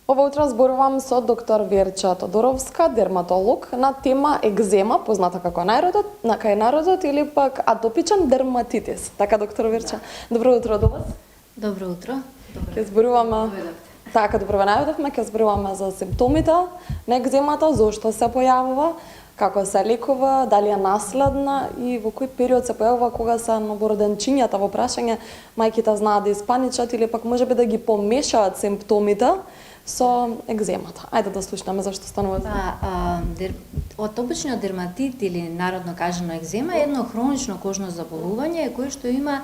Ова утро зборувам со доктор Верча Тодоровска, дерматолог, на тема екзема, позната како кај народот или пак атопичен дерматитис. Така, доктор Верча, добро утро до вас. Добро утро. Ќе зборуваме така, добро ве најдовме, ќе зборуваме за симптомите на екземата, зошто се појавува, како се лекува, дали е наследна и во кој период се појавува кога се новороденчињата, во прашање мајките знаат да испаничат или пак можеби да ги помешаат симптомите со екземата. Ајде да слушнеме зашто станува збор. Атопичниот дерматит или народно кажано екзема е едно хронично кожно заболување кое што има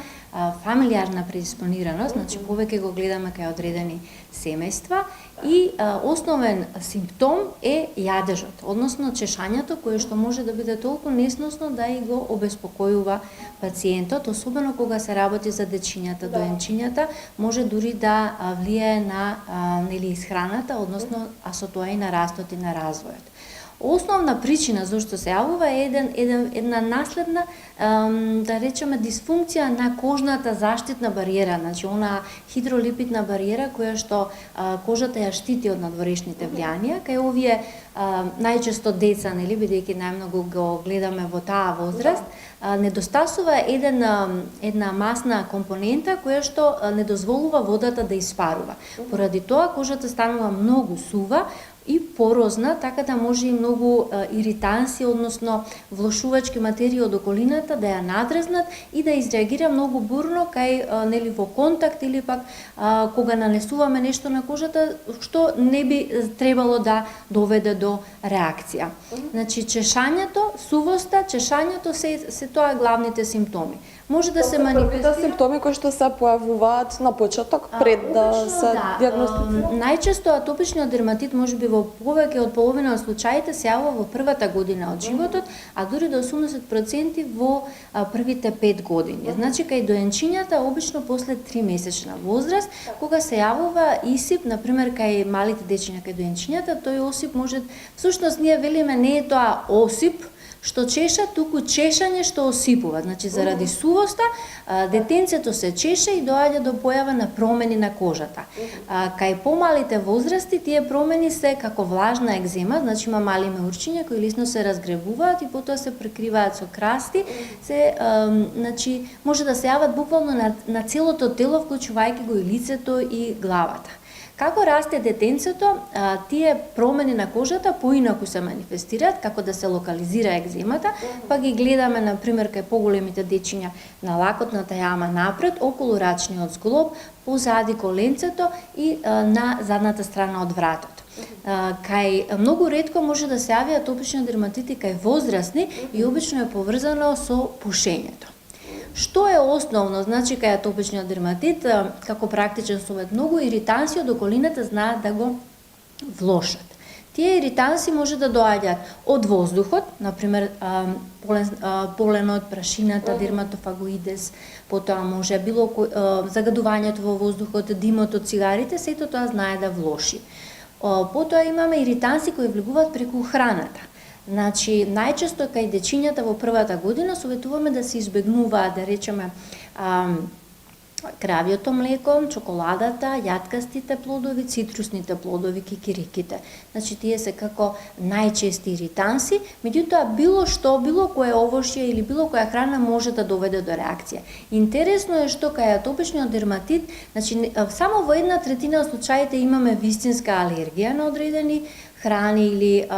фамилиарна предиспонираност, значи повеќе го гледаме кај одредени семејства и основен симптом е јадежот, односно чешањето кое што може да биде толку несносно да и го обеспокојува пациентот, особено кога се работи за дечињата, доенчињата, може дури да влијае на исхраната, односно а со тоа и на растот и на развојот. Основна причина зашто се јавува е една наследна, да речеме, дисфункција на кожната заштитна бариера, значи она хидролипидна бариера која што кожата ја штити од надворешните влијанија, кај овие најчесто деца, нели, бидејќи најмногу го гледаме во таа возраст, недостасува една масна компонента која што не дозволува водата да испарува. Поради тоа кожата станува многу сува и порозна, така да може и многу иританси, односно влошувачки материи од околината да ја надрезнат и да изреагира многу бурно кај нели во контакт или пак кога нанесуваме нешто на кожата што не би требало да доведе до реакција. Значи чешањето, сувоста, чешањето се тоа главните симптоми. Може да се манифестира симптоми кои што се појавуваат на почеток пред да се дијагностицира. Најчесто атопичниот дерматит можеби во повеќе од половина од случаите се јавува во првата година од животот, а дури до 80% во првите 5 години. Значи кај доенчињата обично после 3-месечна возраст, кога се јавува исип, на пример кај малите дечиња кај доенчињата, тој осип може, всушност ние велиме не е тоа осип што чеша, туку чешање што осипува. Значи, заради сувоста, детенцето се чеше и доаѓа до појава на промени на кожата. Кај помалите возрасти, тие промени се како влажна екзема, значи има мали меурчиња кои лесно се разгребуваат и потоа се прекриваат со красти, значи, може да се јават буквално на целото тело, вклучувајќи го и лицето и главата. Како расте детенцето, тие промени на кожата поинаку се манифестираат, како да се локализира екземата, па ги гледаме, на пример, кај поголемите дечиња на лакотната јама напред, околу рачниот зглоб, позади коленцето и на задната страна од вратот. Кај многу ретко може да се јави атопични дерматити кај возрастни и обично е поврзано со пушењето. Што е основно, значи кај атопичниот дерматит, како практичен совет, многу иританси од околината знаат да го влошат. Тие иританси може да доаѓаат од воздухот, например поленот, прашината, дерматофагоидес, потоа може загадувањето во воздухот, димот од цигарите, сето тоа знае да влоши. Потоа имаме иританси кои влегуваат преку храната. Значи, најчесто кај дечињата во првата година советуваме да се избегнуваат, да речеме, кравјото млеко, чоколадата, јаткастите плодови, цитрусните плодови, кикириките. Значи, тие се како најчести иританси, меѓутоа било кое овошје или било која храна може да доведе до реакција. Интересно е што кај атопичниот дерматит, значи, само во 1/3 од случаите имаме вистинска алергија на одредени храни или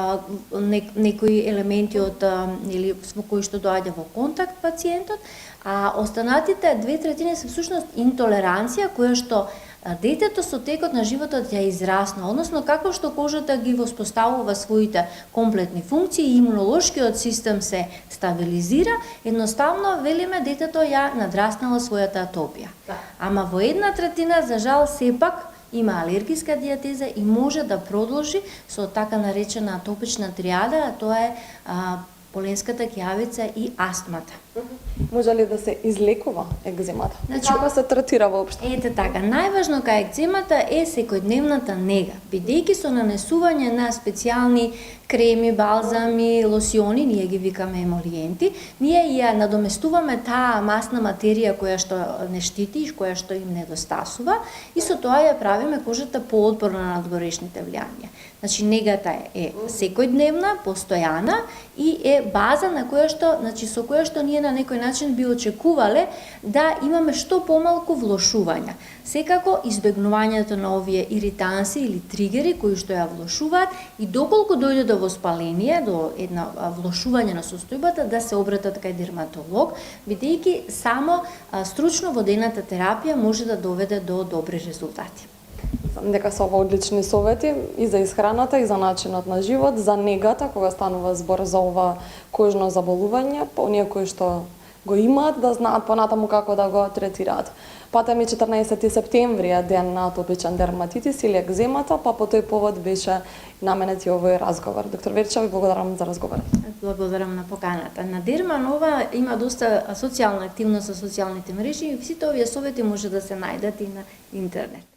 некои елементи од или со кои што доаѓа во контакт пациентот, а останатите 2/3 се всушност интолеранција која што детето со текот на животот ја израснува, односно како што кожата ги воспоставува своите комплетни функции и имунолошкиот систем се стабилизира, едноставно велиме детето ја надраснало својата атопија. Ама во 1/3 за жал сепак има алергиска диатеза и може да продолжи со така наречена атопична триада, а тоа е поленската ќавица и астмата. Може ли да се излекува екземата? Значи, Како се третира воопшто? Ете така, најважно кај екземата е секојдневната нега, бидејќи со нанесување на специјални креми, балзами, лосиони, ние ги викаме емолиенти, ние ја надоместуваме таа масна материја која што не штити и која што им недостасува и со тоа ја правиме кожата поотпорна на надворешните влијанија. Значи негата е секојдневна, постојана и е база на која што, значи со која што ние на некој начин би очекувале да имаме што помалку влошувања. Секако избегнувањето на овие иританси или тригери кои што ја влошуваат и доколку дојде до воспаление, до една влошување на состојбата, да се обратат кај дерматолог, бидејќи само стручно водената терапија може да доведе до добри резултати. Знам дека се ова одлични совети и за исхраната и за начинот на живот, за негата кога станува збор за ова кожно заболување, оние кои што го имаат да знаат понатаму како да го третираат. Патем и 14 септември е ден на атопичен дерматитис или екземата, па по тој повод беше наменет и овој разговор. Доктор Верча, ви благодарам за разговорот. Благодарам на поканата. На Дерманова има доста социјална активност со социјалните мрежи и сите овие совети може да се најдат и на интернет.